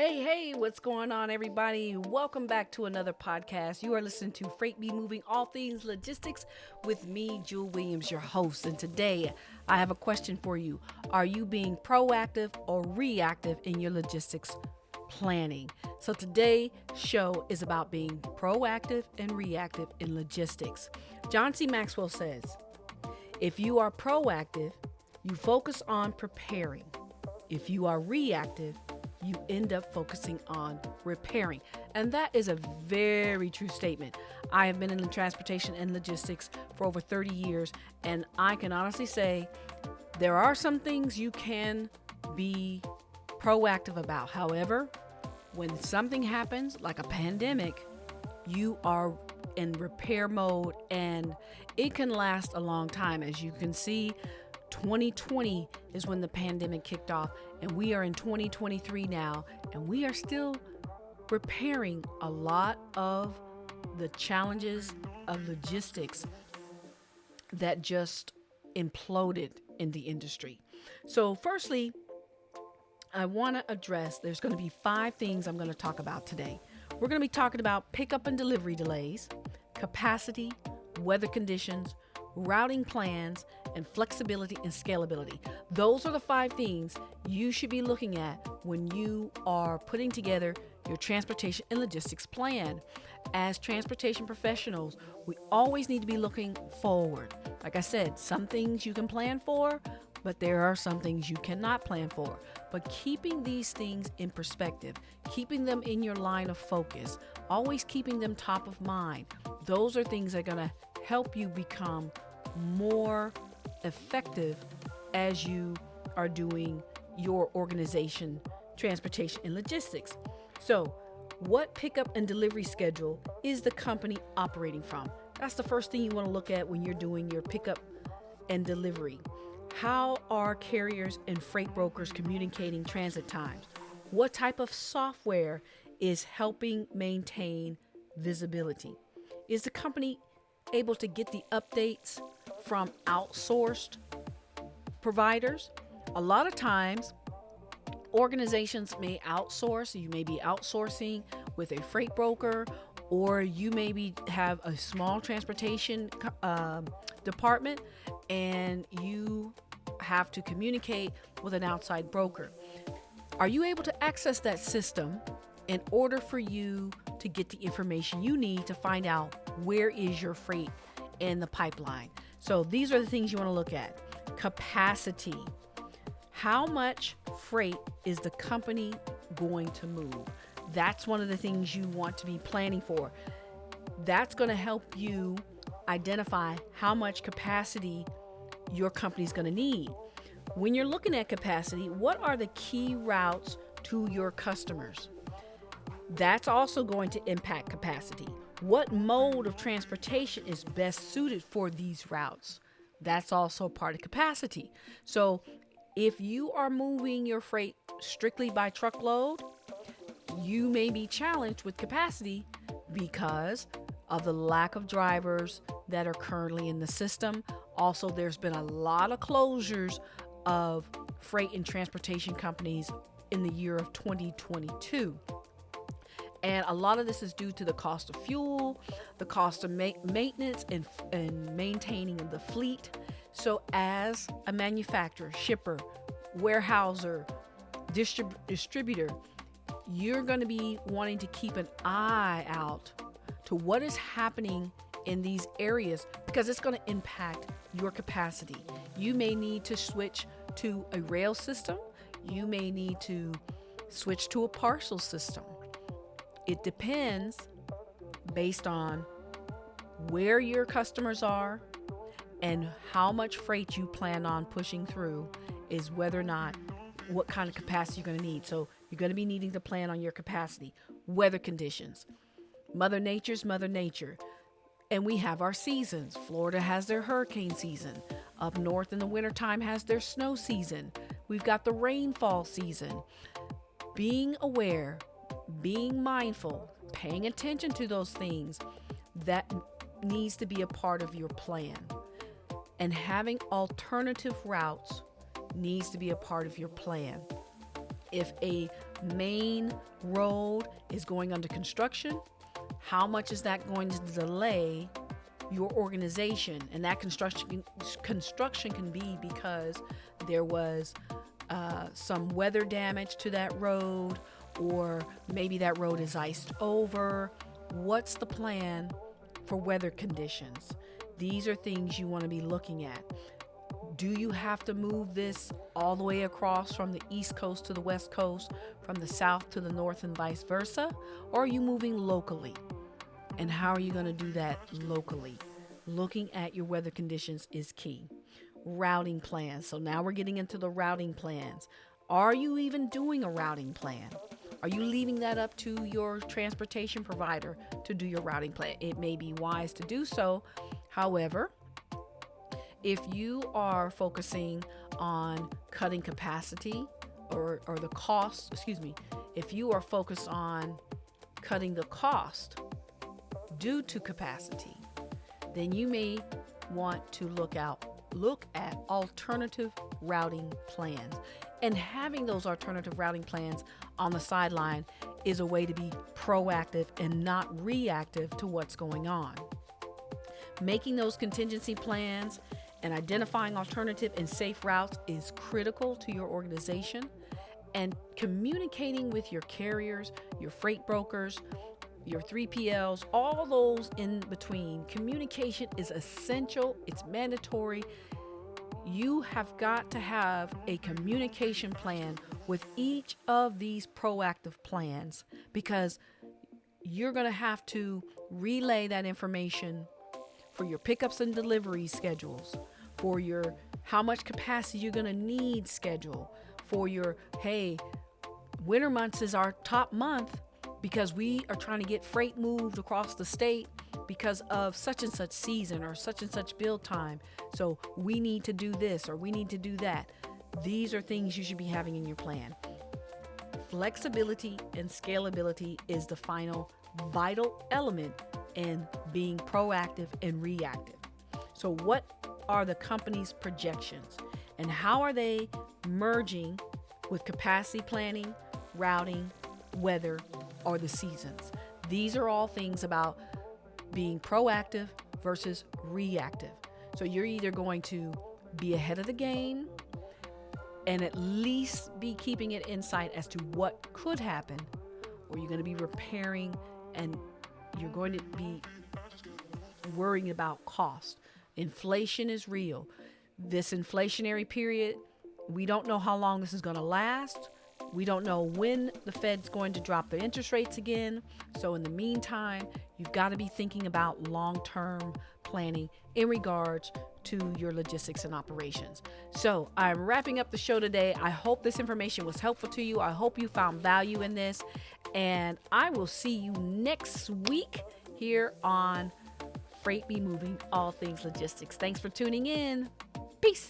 Hey, what's going on, everybody? Welcome back to another podcast. You are listening to Freight Be Moving All Things Logistics with me, Jewel Williams, your host. And today I have a question for you. Are you being proactive or reactive in your logistics planning? So today's show is about being proactive and reactive in logistics. John C. Maxwell says, if you are proactive, you focus on preparing. If you are reactive, you end up focusing on repairing. And that is a very true statement. I have been in the transportation and logistics for over 30 years, and I can honestly say there are some things you can be proactive about. However, when something happens, like a pandemic, you are in repair mode, and it can last a long time. As you can see, 2020 is when the pandemic kicked off, and we are in 2023 now, and we are still repairing a lot of the challenges of logistics that just imploded in the industry. So firstly, I want to address, there's going to be 5 things I'm going to talk about today. We're going to be talking about pickup and delivery delays, capacity, weather conditions, routing plans, and flexibility and scalability. Those are the 5 things you should be looking at when you are putting together your transportation and logistics plan. As transportation professionals, we always need to be looking forward. Like I said, some things you can plan for, but there are some things you cannot plan for. But keeping these things in perspective, keeping them in your line of focus, always keeping them top of mind, those are things that are going to help you become more effective as you are doing your organization, transportation, and logistics. So, what pickup and delivery schedule is the company operating from? That's the first thing you want to look at when you're doing your pickup and delivery. How are carriers and freight brokers communicating transit times? What type of software is helping maintain visibility? Is the company able to get the updates from outsourced providers? A lot of times, organizations may outsource. You may be outsourcing with a freight broker, or you maybe have a small transportation department, and you have to communicate with an outside broker. Are you able to access that system in order for you to get the information you need to find out where is your freight in the pipeline? So these are the things you want to look at. Capacity. How much freight is the company going to move? That's one of the things you want to be planning for. That's going to help you identify how much capacity your company's going to need. When you're looking at capacity, what are the key routes to your customers? That's also going to impact capacity. What mode of transportation is best suited for these routes? That's also part of capacity. So if you are moving your freight strictly by truckload, you may be challenged with capacity because of the lack of drivers that are currently in the system. Also, there's been a lot of closures of freight and transportation companies in the year of 2022. And a lot of this is due to the cost of fuel, the cost of maintenance and maintaining the fleet. So as a manufacturer, shipper, warehouser, distributor, you're going to be wanting to keep an eye out to what is happening in these areas, because it's going to impact your capacity. You may need to switch to a rail system. You may need to switch to a parcel system. It depends based on where your customers are and how much freight you plan on pushing through is whether or not what kind of capacity you're going to need. So you're going to be needing to plan on your capacity. Weather conditions. Mother Nature's Mother Nature. And we have our seasons. Florida has their hurricane season. Up north in the wintertime has their snow season. We've got the rainfall season. Being aware, being mindful, paying attention to those things, that needs to be a part of your plan. And having alternative routes needs to be a part of your plan. If a main road is going under construction, how much is that going to delay your organization? And that construction can be because there was some weather damage to that road, or maybe that road is iced over. What's the plan for weather conditions? These are things you want to be looking at. Do you have to move this all the way across from the East Coast to the West Coast, from the South to the North, and vice versa? Or are you moving locally? And how are you going to do that locally? Looking at your weather conditions is key. Routing plans. So now we're getting into the routing plans. Are you even doing a routing plan? Are you leaving that up to your transportation provider to do your routing plan? It may be wise to do so. However, if you are focusing on cutting capacity or the cost, if you are focused on cutting the cost due to capacity, then you may want to look at alternative routing plans. And having those alternative routing plans on the sideline is a way to be proactive and not reactive to what's going on. Making those contingency plans and identifying alternative and safe routes is critical to your organization. And communicating with your carriers, your freight brokers, your 3PLs, all those in between. Communication is essential. It's mandatory. You have got to have a communication plan with each of these proactive plans, because you're going to have to relay that information for your pickups and delivery schedules, for your how much capacity you're going to need schedule, for your, hey, winter months is our top month because we are trying to get freight moved across the state because of such and such season or such and such build time. So we need to do this or we need to do that. These are things you should be having in your plan. Flexibility and scalability is the final vital element in being proactive and reactive. So what are the company's projections and how are they merging with capacity planning, routing, weather, or the seasons? These are all things about being proactive versus reactive. So you're either going to be ahead of the game and at least be keeping an insight as to what could happen, or you're going to be repairing and you're going to be worrying about cost. Inflation is real. This inflationary period, we don't know how long this is going to last. We don't know when the Fed's going to drop the interest rates again. So in the meantime, you've got to be thinking about long-term planning in regards to your logistics and operations. So I'm wrapping up the show today. I hope this information was helpful to you. I hope you found value in this. And I will see you next week here on Freight Be Moving, All Things Logistics. Thanks for tuning in. Peace.